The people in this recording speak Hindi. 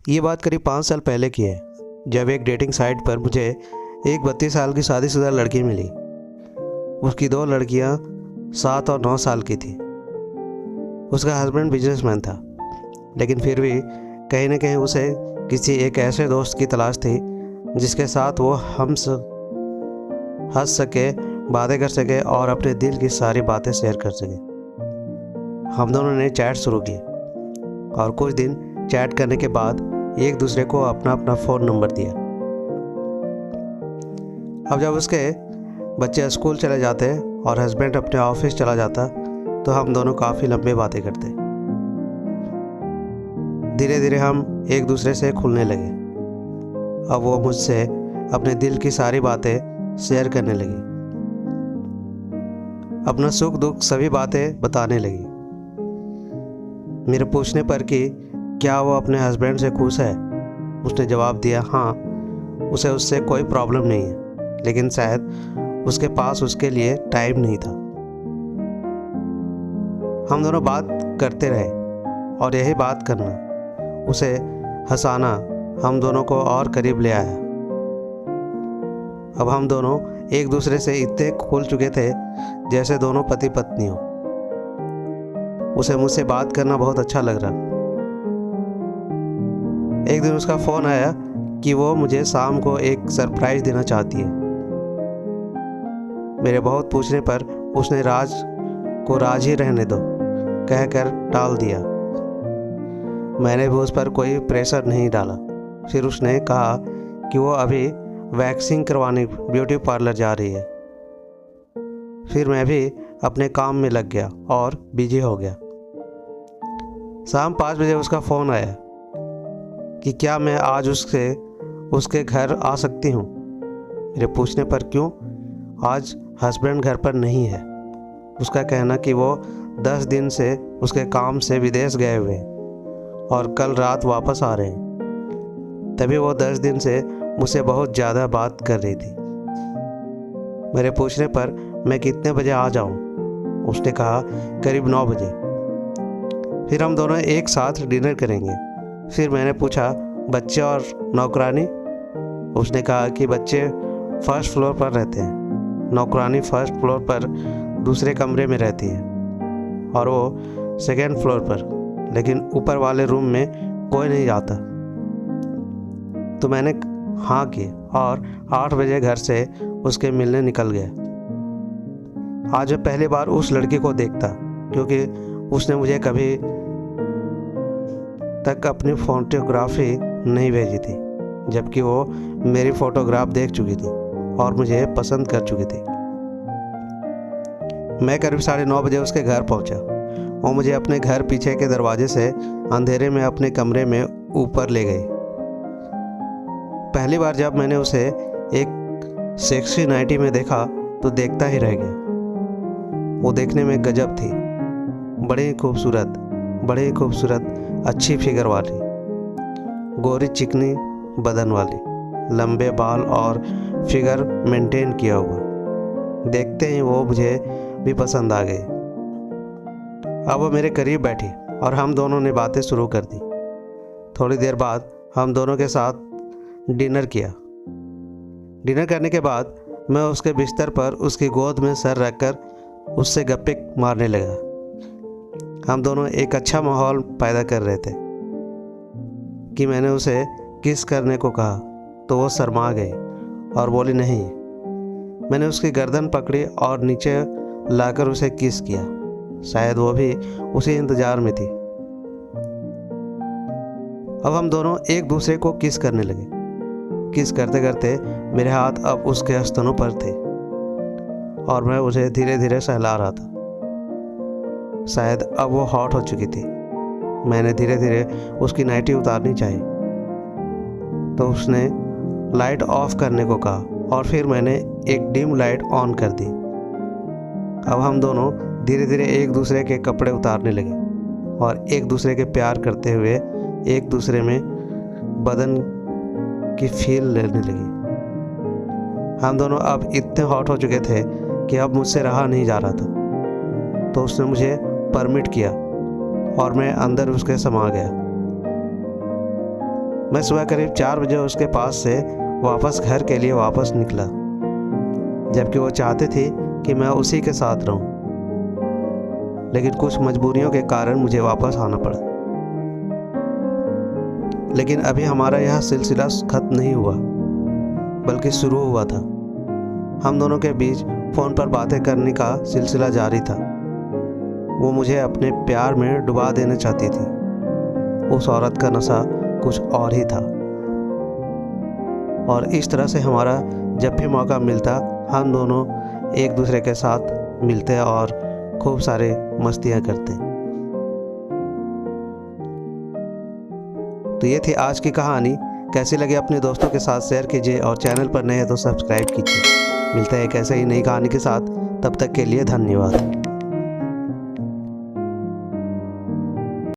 ये बात करीब 5 साल पहले की है, जब एक डेटिंग साइट पर मुझे एक 32 साल की शादीशुदा लड़की मिली। उसकी 2 लड़कियां 7 और 9 साल की थी। उसका हस्बैंड बिजनेसमैन था, लेकिन फिर भी कहीं न कहीं उसे किसी एक ऐसे दोस्त की तलाश थी जिसके साथ वो हंस सके, बातें कर सके और अपने दिल की सारी बातें शेयर कर सके। हम दोनों ने चैट शुरू की और कुछ दिन चैट करने के बाद एक दूसरे को अपना अपना फ़ोन नंबर दिया। अब जब उसके बच्चे स्कूल चले जाते और हस्बैंड अपने ऑफिस चला जाता तो हम दोनों काफ़ी लंबी बातें करते। धीरे धीरे हम एक दूसरे से खुलने लगे। अब वो मुझसे अपने दिल की सारी बातें शेयर करने लगी, अपना सुख दुख सभी बातें बताने लगी। मेरे पूछने पर कि क्या वो अपने हस्बैंड से खुश है, उसने जवाब दिया हाँ, उसे उससे कोई प्रॉब्लम नहीं है, लेकिन शायद उसके पास उसके लिए टाइम नहीं था। हम दोनों बात करते रहे और यही बात करना, उसे हंसाना हम दोनों को और करीब ले आया। अब हम दोनों एक दूसरे से इतने खुल चुके थे जैसे दोनों पति पत्नी हो। उसे मुझसे बात करना बहुत अच्छा लग रहा। एक दिन उसका फ़ोन आया कि वो मुझे शाम को एक सरप्राइज़ देना चाहती है। मेरे बहुत पूछने पर उसने राज ही रहने दो कहकर टाल दिया। मैंने भी उस पर कोई प्रेशर नहीं डाला। फिर उसने कहा कि वो अभी वैक्सिंग करवाने ब्यूटी पार्लर जा रही है। फिर मैं भी अपने काम में लग गया और बिजी हो गया। शाम 5 बजे उसका फ़ोन आया कि क्या मैं आज उसके घर आ सकती हूँ। मेरे पूछने पर क्यों, आज हस्बैंड घर पर नहीं है। उसका कहना कि वो 10 दिन से उसके काम से विदेश गए हुए हैं और कल रात वापस आ रहे हैं। तभी वो 10 दिन से मुझसे बहुत ज़्यादा बात कर रही थी। मेरे पूछने पर मैं कितने बजे आ जाऊँ, उसने कहा करीब 9 बजे। फिर हम दोनों एक साथ डिनर करेंगे। फिर मैंने पूछा बच्चे और नौकरानी। उसने कहा कि बच्चे फर्स्ट फ्लोर पर रहते हैं, नौकरानी फर्स्ट फ्लोर पर दूसरे कमरे में रहती है और वो सेकेंड फ्लोर पर, लेकिन ऊपर वाले रूम में कोई नहीं जाता। तो मैंने हाँ की और 8 बजे घर से उसके मिलने निकल गया। आज मैं पहली बार उस लड़की को देखता, क्योंकि उसने मुझे कभी तक अपनी फोटोग्राफी नहीं भेजी थी, जबकि वो मेरी फ़ोटोग्राफ देख चुकी थी और मुझे पसंद कर चुकी थी। मैं करीब 9:30 बजे उसके घर पहुंचा। वो मुझे अपने घर पीछे के दरवाजे से अंधेरे में अपने कमरे में ऊपर ले गई। पहली बार जब मैंने उसे एक सेक्सी नाइटी में देखा तो देखता ही रह गया। वो देखने में गजब थी, बड़ी खूबसूरत, अच्छी फिगर वाली, गोरी चिकनी बदन वाली, लंबे बाल और फिगर मेंटेन किया हुआ। देखते ही वो मुझे भी पसंद आ गई। अब वो मेरे करीब बैठी और हम दोनों ने बातें शुरू कर दी। थोड़ी देर बाद हम दोनों के साथ डिनर किया। डिनर करने के बाद मैं उसके बिस्तर पर उसकी गोद में सर रखकर उससे गप्पे मारने लगा। हम दोनों एक अच्छा माहौल पैदा कर रहे थे कि मैंने उसे किस करने को कहा तो वो शर्मा गई और बोली नहीं। मैंने उसकी गर्दन पकड़ी और नीचे लाकर उसे किस किया। शायद वो भी उसी इंतज़ार में थी। अब हम दोनों एक दूसरे को किस करने लगे। किस करते करते मेरे हाथ अब उसके स्तनों पर थे और मैं उसे धीरे धीरे सहला रहा था। शायद अब वो हॉट हो चुकी थी। मैंने धीरे धीरे उसकी नाइटी उतारनी चाहिए तो उसने लाइट ऑफ करने को कहा और फिर मैंने एक डिम लाइट ऑन कर दी। अब हम दोनों धीरे धीरे एक दूसरे के कपड़े उतारने लगे और एक दूसरे के प्यार करते हुए एक दूसरे में बदन की फील लेने लगी। हम दोनों अब इतने हॉट हो चुके थे कि अब मुझसे रहा नहीं जा रहा था। तो उसने मुझे परमिट किया और मैं अंदर उसके समा गया। मैं सुबह करीब 4 बजे उसके पास से वापस घर के लिए वापस निकला, जबकि वो चाहते थे कि मैं उसी के साथ रहूं। लेकिन कुछ मजबूरियों के कारण मुझे वापस आना पड़ा। लेकिन अभी हमारा यह सिलसिला ख़त्म नहीं हुआ, बल्कि शुरू हुआ था। हम दोनों के बीच फ़ोन पर बातें करने का सिलसिला जारी था। वो मुझे अपने प्यार में डुबा देना चाहती थी। उस औरत का नशा कुछ और ही था। और इस तरह से हमारा जब भी मौका मिलता, हम दोनों एक दूसरे के साथ मिलते और खूब सारे मस्तियाँ करते। तो ये थी आज की कहानी। कैसी लगी अपने दोस्तों के साथ शेयर कीजिए, और चैनल पर नए हैं तो सब्सक्राइब कीजिए। मिलते हैं एक ऐसे ही नई कहानी के साथ, तब तक के लिए धन्यवाद।